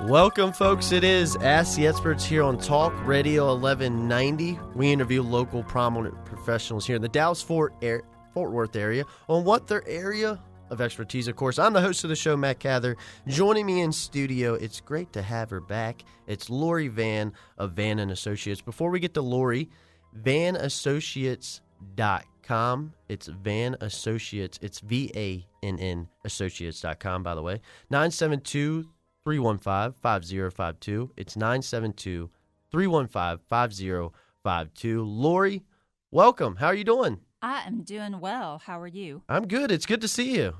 Welcome, folks. It is Ask the Experts here on Talk Radio 1190. We interview local prominent professionals here in the Dallas-Fort Worth area on what their area of expertise. Of course, I'm the host of the show, Matt Cather. Joining me in studio, it's great to have her back. It's Lori Vann of Vann & Associates. Before we get to Lori, VannAssociates.com. It's Vann Associates. It's VANN Associates.com, by the way. 972-315-5052. It's 972-315-5052. Lori, welcome. How are you doing? I am doing well. How are you? I'm good. It's good to see you.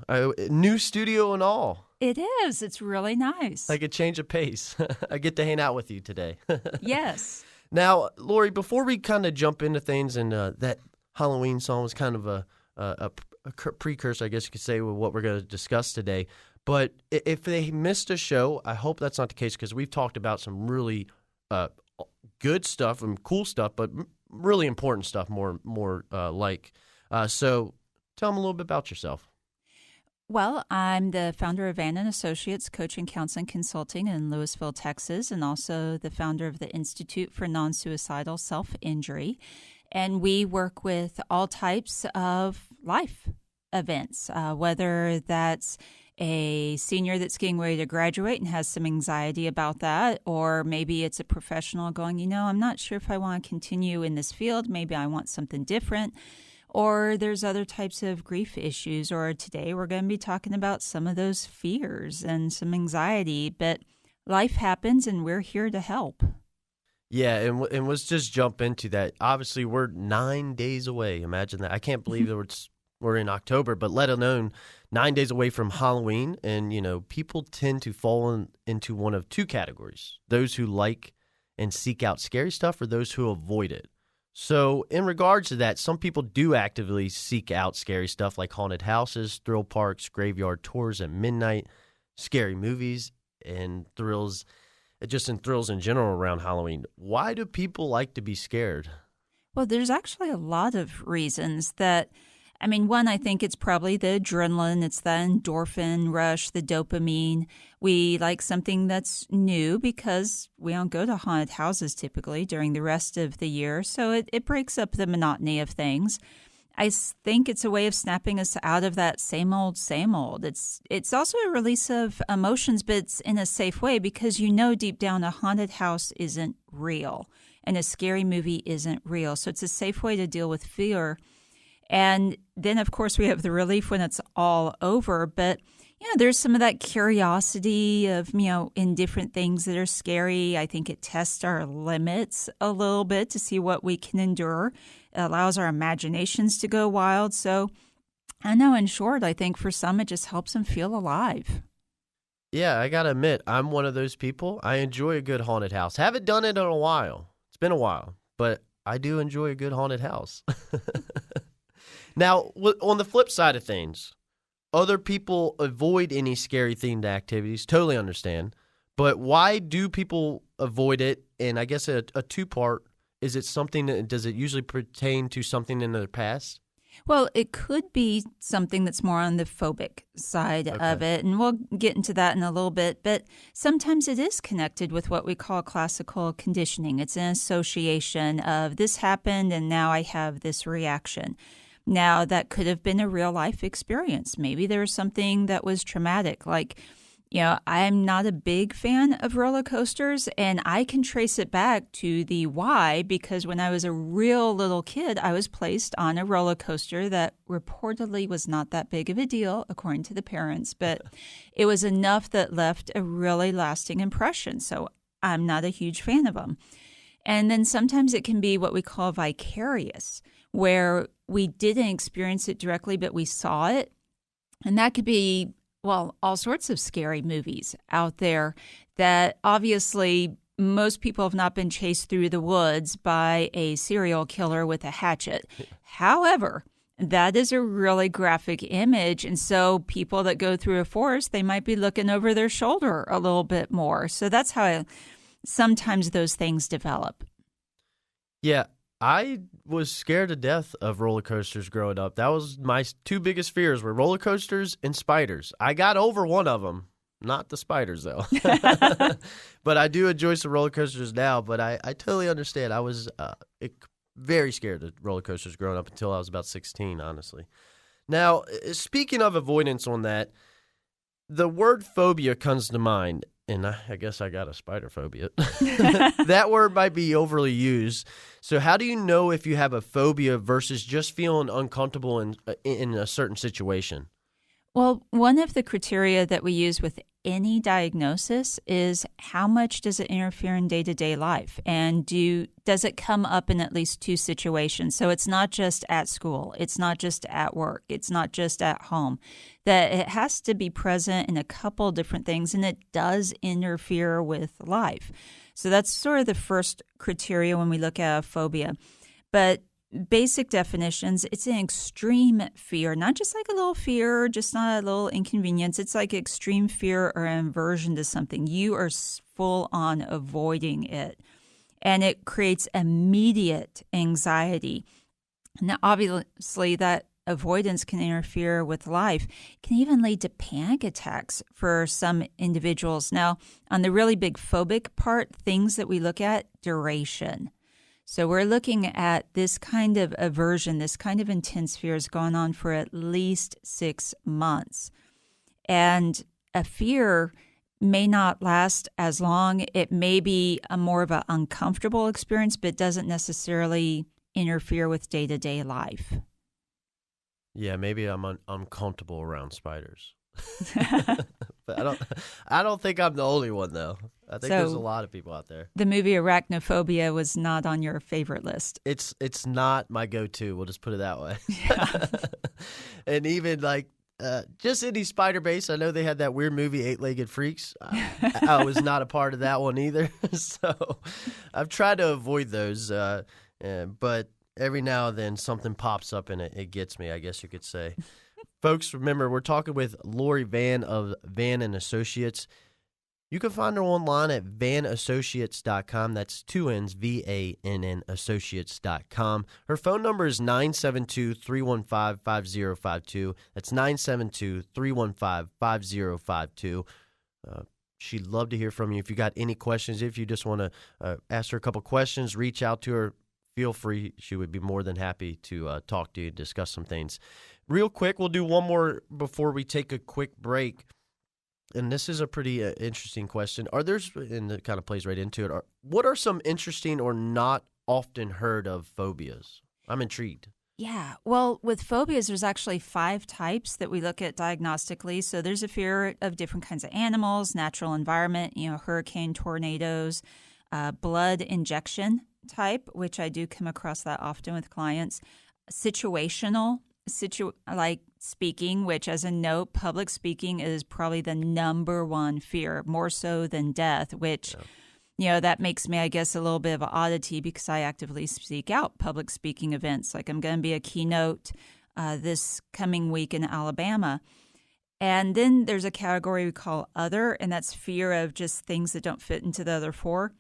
New studio and all. It is. It's really nice. Like a change of pace. I get to hang out with you today. Yes. Now, Lori, before we kind of jump into things, and that Halloween song was kind of a precursor, I guess you could say, with what we're going to discuss today. But if they missed a show, I hope that's not the case, because we've talked about some really good stuff and cool stuff, but really important stuff more So tell them a little bit about yourself. Well, I'm the founder of Vann & Associates Coaching, Counseling, Consulting in Lewisville, Texas, and also the founder of the Institute for Non-Suicidal Self-Injury. And we work with all types of life events, whether that's a senior that's getting ready to graduate and has some anxiety about that, or maybe it's a professional going, I'm not sure if I want to continue in this field. Maybe I want something different. Or there's other types of grief issues. Or today we're going to be talking about some of those fears and some anxiety. But life happens, and we're here to help. Yeah, and let's just jump into that. Obviously, we're 9 days away. Imagine that. I can't believe that we're in October, but let alone 9 days away from Halloween. And, people tend to fall into one of two categories: those who like and seek out scary stuff, or those who avoid it. So in regards to that, some people do actively seek out scary stuff like haunted houses, thrill parks, graveyard tours at midnight, scary movies, and thrills in general around Halloween. Why do people like to be scared? Well, there's actually a lot of reasons that, one, I think it's probably the adrenaline. It's the endorphin rush, the dopamine. We like something that's new because we don't go to haunted houses typically during the rest of the year. So it breaks up the monotony of things. I think it's a way of snapping us out of that same old. It's also a release of emotions, but it's in a safe way, because deep down a haunted house isn't real and a scary movie isn't real. So it's a safe way to deal with fear. And then, of course, we have the relief when it's all over. But, there's some of that curiosity of, in different things that are scary. I think it tests our limits a little bit to see what we can endure. It allows our imaginations to go wild. So I know, in short, I think for some it just helps them feel alive. Yeah, I got to admit, I'm one of those people. I enjoy a good haunted house. Haven't done it in a while. It's been a while, but I do enjoy a good haunted house. Now, on the flip side of things, other people avoid any scary themed activities. Totally understand. But why do people avoid it? And I guess a two-part, is it something does it usually pertain to something in their past? Well, it could be something that's more on the phobic side of it, and we'll get into that in a little bit. But sometimes it is connected with what we call classical conditioning. It's an association of this happened, and now I have this reaction. Now, that could have been a real-life experience. Maybe there was something that was traumatic, like, I'm not a big fan of roller coasters, and I can trace it back to the why, because when I was a real little kid, I was placed on a roller coaster that reportedly was not that big of a deal, according to the parents, but it was enough that left a really lasting impression, so I'm not a huge fan of them. And then sometimes it can be what we call vicarious, where we didn't experience it directly, but we saw it. And that could be, all sorts of scary movies out there that obviously most people have not been chased through the woods by a serial killer with a hatchet. However, That is a really graphic image. And so people that go through a forest, they might be looking over their shoulder a little bit more. So that's how sometimes those things develop. Yeah, I was scared to death of roller coasters growing up. That was my two biggest fears were roller coasters and spiders. I got over one of them. Not the spiders, though. But I do enjoy some roller coasters now. But I totally understand. I was very scared of roller coasters growing up until I was about 16, honestly. Now, speaking of avoidance on that, the word phobia comes to mind. And I guess I got a spider phobia. That word might be overly used. So how do you know if you have a phobia versus just feeling uncomfortable in a certain situation? Well, one of the criteria that we use with any diagnosis is how much does it interfere in day-to-day life? And does it come up in at least two situations? So it's not just at school. It's not just at work. It's not just at home. That it has to be present in a couple different things, and it does interfere with life. So that's sort of the first criteria when we look at a phobia. But basic definitions, it's an extreme fear, not just like a little fear, just not a little inconvenience. It's like extreme fear or aversion to something. You are full on avoiding it, and it creates immediate anxiety. Now, obviously, that avoidance can interfere with life. It can even lead to panic attacks for some individuals. Now, on the really big phobic part, things that we look at, duration. So we're looking at this kind of aversion, this kind of intense fear is going on for at least 6 months. And a fear may not last as long. It may be a more of an uncomfortable experience, but it doesn't necessarily interfere with day-to-day life. Yeah, maybe I'm uncomfortable around spiders. But I don't think I'm the only one, though. I think there's a lot of people out there. The movie Arachnophobia was not on your favorite list. It's not my go-to. We'll just put it that way. Yeah. And even like just any spider base. I know they had that weird movie, 8-Legged Freaks. I was not a part of that one either. So I've tried to avoid those. But every now and then something pops up and it gets me, I guess you could say. Folks, remember, we're talking with Lori Vann of Vann and Associates. You can find her online at vannassociates.com. That's 2 N's, VANN Associates.com. Her phone number is 972-315-5052. That's 972-315-5052. She'd love to hear from you. If you got any questions, if you just want to ask her a couple questions, reach out to her. Feel free. She would be more than happy to talk to you and discuss some things. Real quick, we'll do one more before we take a quick break. And this is a pretty interesting question. And it kind of plays right into it. What are some interesting or not often heard of phobias? I'm intrigued. Yeah. Well, with phobias, there's actually 5 types that we look at diagnostically. So there's a fear of different kinds of animals, natural environment, hurricane, tornadoes, blood injection type, which I do come across that often with clients, situational, like speaking, which as a note, public speaking is probably the number one fear, more so than death, which, that makes me, I guess, a little bit of an oddity because I actively seek out public speaking events. Like I'm going to be a keynote this coming week in Alabama. And then there's a category we call other, and that's fear of just things that don't fit into the other 4.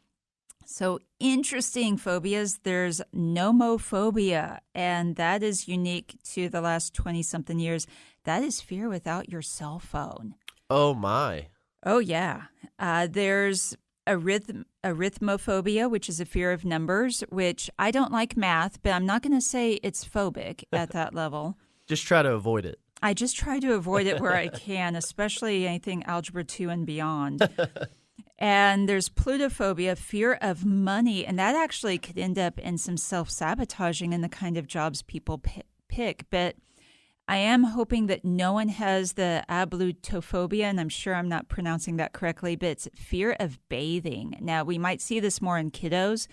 So interesting phobias. There's nomophobia, and that is unique to the last 20-something years. That is fear without your cell phone. Oh, my. Oh, yeah. There's arithmophobia, which is a fear of numbers, which I don't like math, but I'm not going to say it's phobic at that level. Just try to avoid it. I just try to avoid it where I can, especially anything Algebra 2 and beyond. And there's plutophobia, fear of money, and that actually could end up in some self-sabotaging in the kind of jobs people pick. But I am hoping that no one has the ablutophobia, and I'm sure I'm not pronouncing that correctly, but it's fear of bathing. Now, we might see this more in kiddos,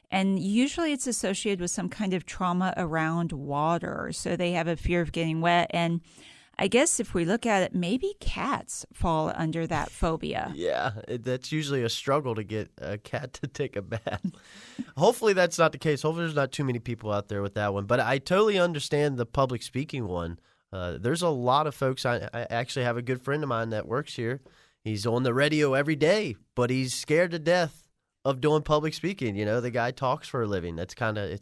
and usually it's associated with some kind of trauma around water. So they have a fear of getting wet, and I guess if we look at it, maybe cats fall under that phobia. Yeah, that's usually a struggle to get a cat to take a bath. Hopefully that's not the case. Hopefully there's not too many people out there with that one. But I totally understand the public speaking one. There's a lot of folks. I actually have a good friend of mine that works here. He's on the radio every day, but he's scared to death of doing public speaking. The guy talks for a living. It's kind of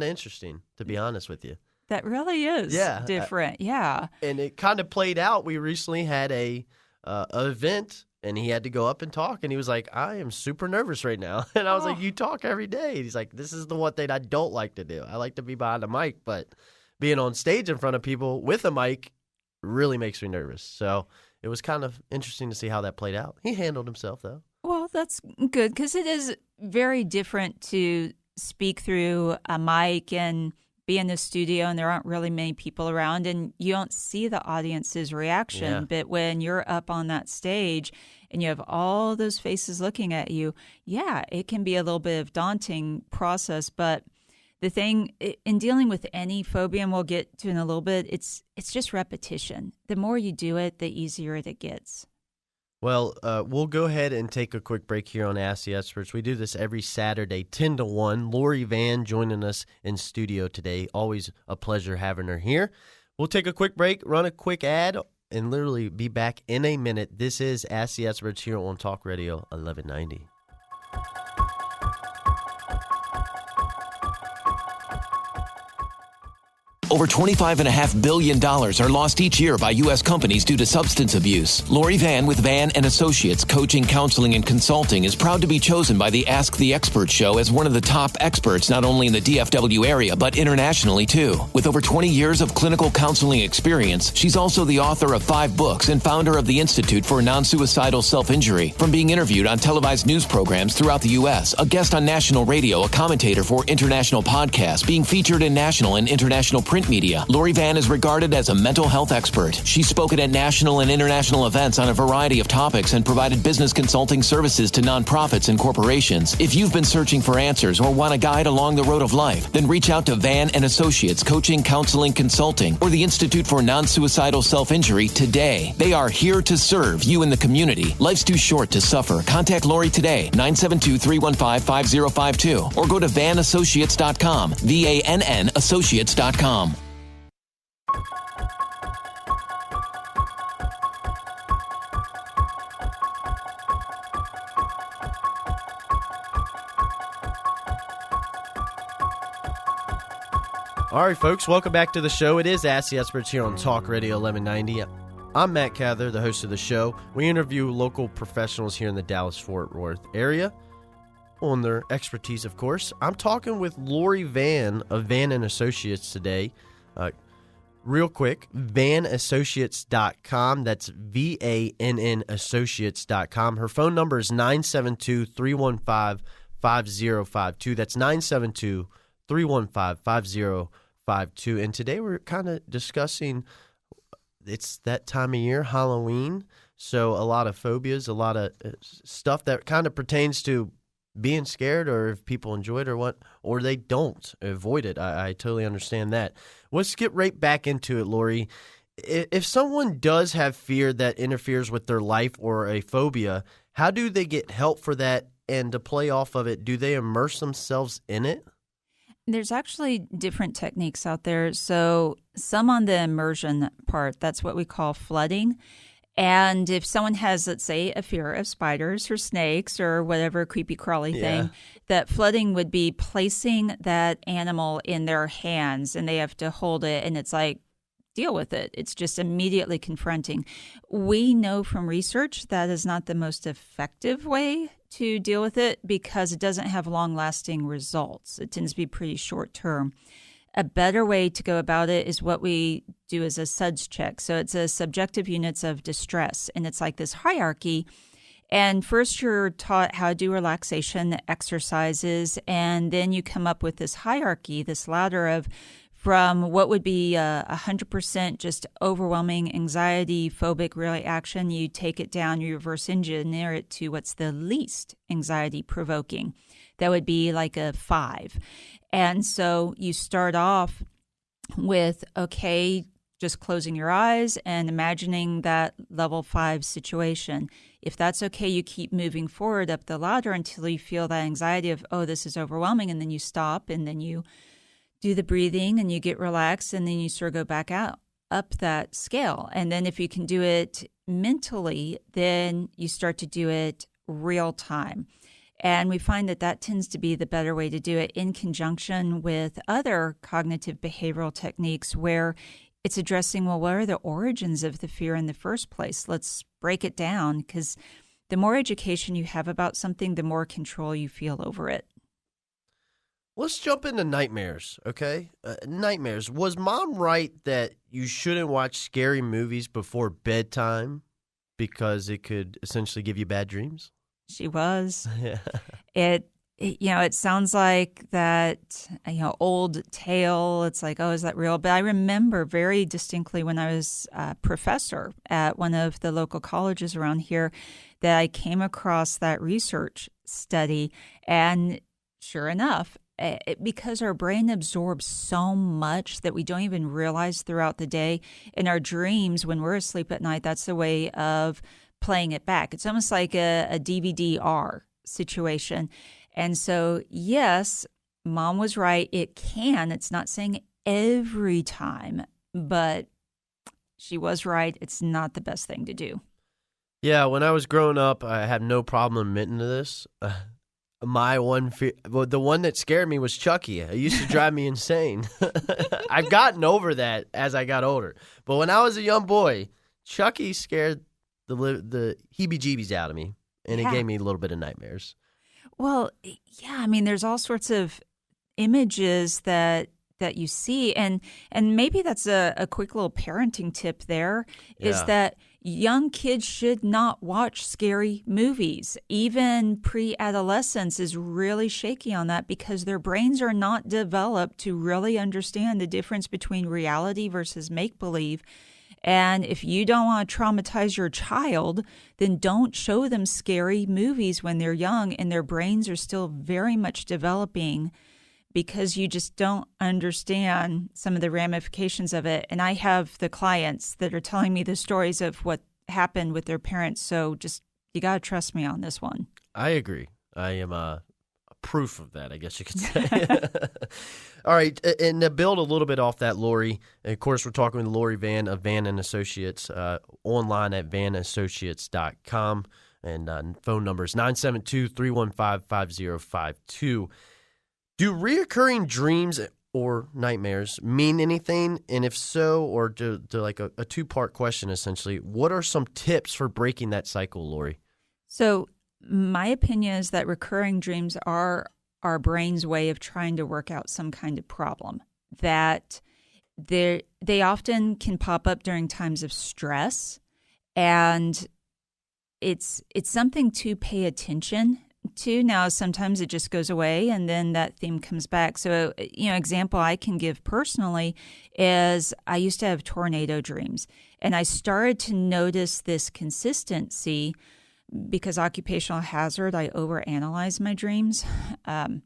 interesting, to be honest with you. That really is different. Yeah. And it kind of played out. We recently had a event, and he had to go up and talk, and he was like, I am super nervous right now. And I was like, you talk every day. And he's like, this is the one thing I don't like to do. I like to be behind a mic, but being on stage in front of people with a mic really makes me nervous. So it was kind of interesting to see how that played out. He handled himself, though. Well, that's good, because it is very different to speak through a mic and be in the studio and there aren't really many people around and you don't see the audience's reaction. Yeah. But when you're up on that stage and you have all those faces looking at you, it can be a little bit of daunting process. But the thing in dealing with any phobia, and we'll get to in a little bit, it's just repetition. The more you do it, the easier it gets. Well, we'll go ahead and take a quick break here on Ask the Experts. We do this every Saturday, 10 to 1. Lori Vann joining us in studio today. Always a pleasure having her here. We'll take a quick break, run a quick ad, and literally be back in a minute. This is Ask the Experts here on Talk Radio 1190. Over $25.5 billion are lost each year by U.S. companies due to substance abuse. Lori Vann with Vann & Associates Coaching, Counseling, and Consulting is proud to be chosen by the Ask the Expert show as one of the top experts not only in the DFW area, but internationally too. With over 20 years of clinical counseling experience, she's also the author of 5 books and founder of the Institute for Non-Suicidal Self-Injury. From being interviewed on televised news programs throughout the U.S., a guest on national radio, a commentator for international podcasts, being featured in national and international print media, Lori Vann is regarded as a mental health expert. She's spoken at national and international events on a variety of topics and provided business consulting services to nonprofits and corporations. If you've been searching for answers or want a guide along the road of life, then reach out to Vann & Associates Coaching, Counseling, Consulting or the Institute for Non-Suicidal Self-Injury today. They are here to serve you in the community. Life's too short to suffer. Contact Lori today, 972-315-5052 or go to vannassociates.com, VANN Associates.com. All right, folks, welcome back to the show. It is Ask the Experts here on Talk Radio 1190. I'm Matt Cather, the host of the show. We interview local professionals here in the Dallas-Fort Worth area on their expertise, of course. I'm talking with Lori Vann of Vann & Associates today. Real quick, vannassociates.com. That's VANN Associates.com. Her phone number is 972-315-5052. That's 972-315-5052. And today we're kind of discussing, it's that time of year, Halloween. So a lot of phobias, a lot of stuff that kind of pertains to being scared, or if people enjoy it or what, or they don't avoid it. I totally understand that. Let's get right back into it, Lori. If someone does have fear that interferes with their life or a phobia, how do they get help for that? And to play off of it, do they immerse themselves in it? There's actually different techniques out there. So some on the immersion part, that's what we call flooding. And if someone has, let's say, a fear of spiders or snakes or whatever creepy crawly thing, that flooding would be placing that animal in their hands and they have to hold it, and it's like, deal with it. It's just immediately confronting. We know from research that is not the most effective way to deal with it because it doesn't have long-lasting results. It tends to be pretty short-term. A better way to go about it is what we do as a SUDS check. So it's a subjective units of distress, and it's like this hierarchy. And first you're taught how to do relaxation exercises, and then you come up with this hierarchy, this ladder of from what would be 100% just overwhelming anxiety, phobic reaction, you take it down, you reverse engineer it to what's the least anxiety provoking. That would be like a 5. And so you start off with, okay, just closing your eyes and imagining that level 5 situation. If that's okay, you keep moving forward up the ladder until you feel that anxiety of, oh, this is overwhelming, and then you stop, and then you do the breathing, and you get relaxed, and then you sort of go back out up that scale. And then if you can do it mentally, then you start to do it real time. And we find that that tends to be the better way to do it in conjunction with other cognitive behavioral techniques where it's addressing, well, what are the origins of the fear in the first place? Let's break it down, because the more education you have about something, the more control you feel over it. Let's jump into nightmares, okay? Nightmares. Was Mom right that you shouldn't watch scary movies before bedtime because it could essentially give you bad dreams? She was. Yeah. It sounds like that, old tale. It's like, oh, is that real? But I remember very distinctly when I was a professor at one of the local colleges around here that I came across that research study. And sure enough, because our brain absorbs so much that we don't even realize throughout the day, in our dreams when we're asleep at night, that's the way of playing it back. It's almost like a DVD-R situation. And so, yes, Mom was right. It's not saying every time, but she was right. It's not the best thing to do. Yeah, when I was growing up, I had no problem admitting to this. My one fear, the one that scared me was Chucky. It used to drive me insane. I've gotten over that as I got older. But when I was a young boy, Chucky scared the heebie-jeebies out of me, and It gave me a little bit of nightmares. Well, yeah, there's all sorts of images that you see, and maybe that's a quick little parenting tip there, is that young kids should not watch scary movies. Even pre-adolescence is really shaky on that because their brains are not developed to really understand the difference between reality versus make-believe. And if you don't want to traumatize your child, then don't show them scary movies when they're young and their brains are still very much developing, because you just don't understand some of the ramifications of it. And I have the clients that are telling me the stories of what happened with their parents. So just, you got to trust me on this one. I agree. I am a proof of that, I guess you could say. All right, and to build a little bit off that, Lori, of course, we're talking with Lori Vann of Vann and Associates, online at vannassociates.com, and phone number is 972-315-5052. Do reoccurring dreams or nightmares mean anything? And if so, or do like a two-part question, essentially, what are some tips for breaking that cycle, Lori? So my opinion is that recurring dreams are our brain's way of trying to work out some kind of problem, that they often can pop up during times of stress, and it's something to pay attention to. Now, sometimes it just goes away and then that theme comes back. So, example I can give personally is I used to have tornado dreams, and I started to notice this consistency because occupational hazard, I overanalyze my dreams, and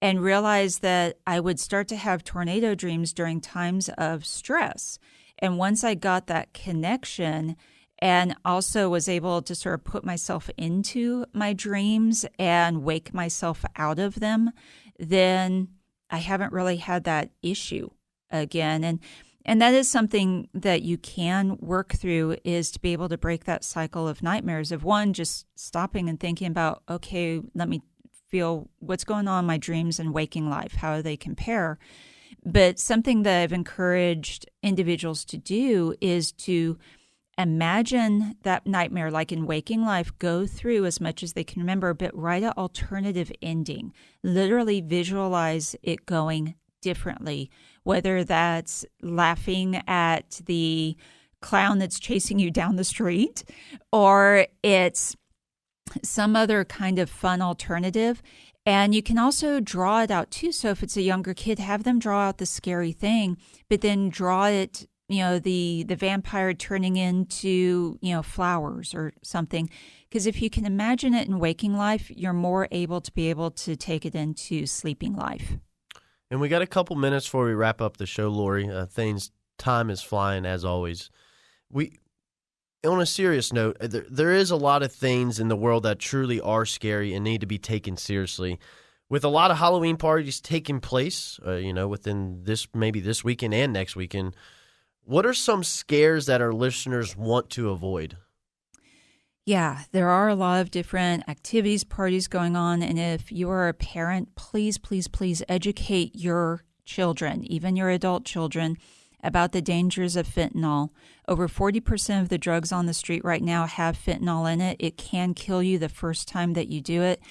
realized that I would start to have tornado dreams during times of stress. And once I got that connection and also was able to sort of put myself into my dreams and wake myself out of them, then I haven't really had that issue again. And that is something that you can work through, is to be able to break that cycle of nightmares, of one, just stopping and thinking about, okay, let me feel what's going on in my dreams and waking life. How do they compare? But something that I've encouraged individuals to do is to imagine that nightmare like in waking life, go through as much as they can remember, but write an alternative ending. Literally visualize it going differently, whether that's laughing at the clown that's chasing you down the street, or it's some other kind of fun alternative. And you can also draw it out too. So if it's a younger kid, have them draw out the scary thing, but then draw it, the vampire turning into, flowers or something. Because if you can imagine it in waking life, you're more able to take it into sleeping life. And we got a couple minutes before we wrap up the show, Lori. Things time is flying as always. On a serious note, there is a lot of things in the world that truly are scary and need to be taken seriously. With a lot of Halloween parties taking place, within maybe this weekend and next weekend, what are some scares that our listeners want to avoid? Yeah, there are a lot of different activities, parties going on. And if you are a parent, please, please, please educate your children, even your adult children, about the dangers of fentanyl. Over 40% of the drugs on the street right now have fentanyl in it. It can kill you the first time that you do it.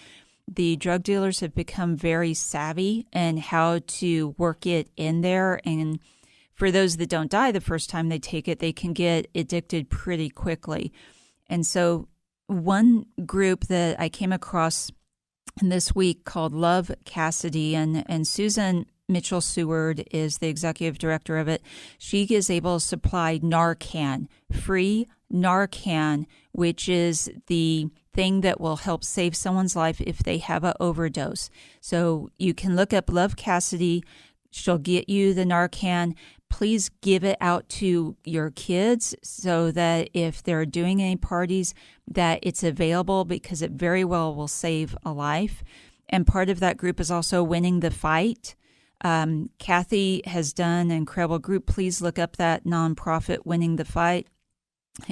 The drug dealers have become very savvy in how to work it in there. And for those that don't die the first time they take it, they can get addicted pretty quickly. And so one group that I came across this week called Love Cassidy, and Susan Mitchell Seward is the executive director of it. She is able to supply Narcan, free Narcan, which is the thing that will help save someone's life if they have an overdose. So you can look up Love Cassidy. She'll get you the Narcan. Please give it out to your kids so that if they're doing any parties, that it's available, because it very well will save a life. And part of that group is also Winning the Fight. Kathy has done an incredible group. Please look up that nonprofit, Winning the Fight.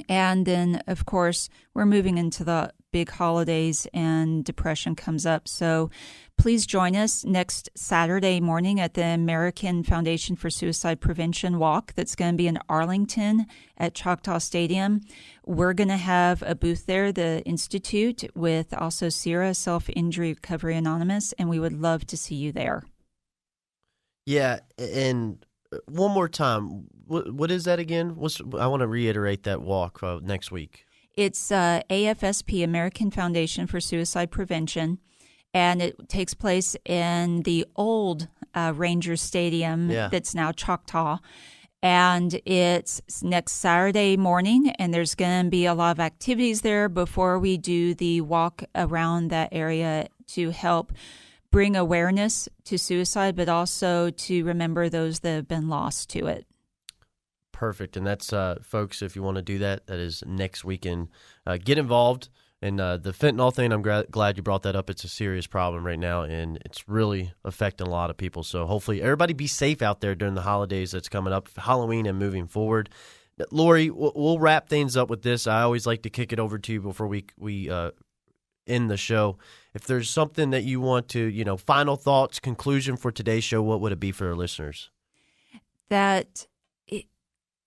And then, of course, we're moving into the big holidays and depression comes up. So please join us next Saturday morning at the American Foundation for Suicide Prevention Walk. That's going to be in Arlington at Choctaw Stadium. We're going to have a booth there, the Institute, with also SIRA, Self-Injury Recovery Anonymous, and we would love to see you there. Yeah, and one more time, what is that again? I want to reiterate that walk next week. It's AFSP, American Foundation for Suicide Prevention, and it takes place in the old Ranger Stadium that's now Choctaw. And it's next Saturday morning, and there's going to be a lot of activities there before we do the walk around that area to help bring awareness to suicide, but also to remember those that have been lost to it. Perfect. And that's, folks, if you want to do that, that is next weekend. Get involved. And the fentanyl thing, I'm glad you brought that up. It's a serious problem right now, and it's really affecting a lot of people. So hopefully everybody be safe out there during the holidays that's coming up, Halloween and moving forward. Lori, we'll wrap things up with this. I always like to kick it over to you before we end the show. If there's something that you want to, final thoughts, conclusion for today's show, what would it be for our listeners?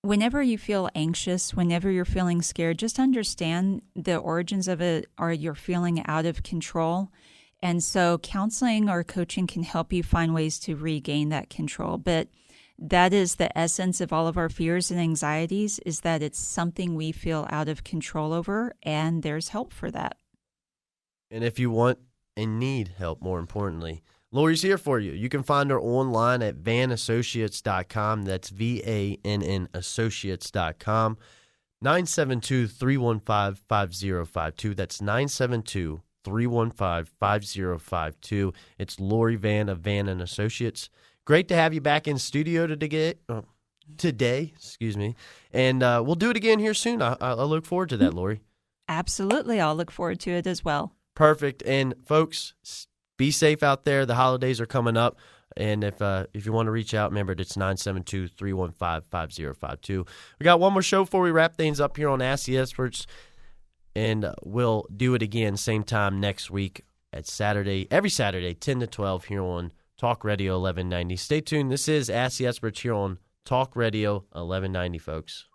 Whenever you feel anxious, whenever you're feeling scared, just understand the origins of it are you're feeling out of control. And so counseling or coaching can help you find ways to regain that control. But that is the essence of all of our fears and anxieties, is that it's something we feel out of control over, and there's help for that. And if you want and need help, more importantly, Lori's here for you. You can find her online at vannassociates.com. That's VANN associates.com. 972-315-5052. That's 972-315-5052. It's Lori Vann of Vann and Associates. Great to have you back in studio today. And we'll do it again here soon. I look forward to that, Lori. Absolutely. I'll look forward to it as well. Perfect. And folks, be safe out there. The holidays are coming up. And if you want to reach out, remember, it's 972-315-5052. We got one more show before we wrap things up here on Ask the Experts. And we'll do it again same time next week at every Saturday, 10 to 12 here on Talk Radio 1190. Stay tuned. This is Ask the Experts here on Talk Radio 1190, folks.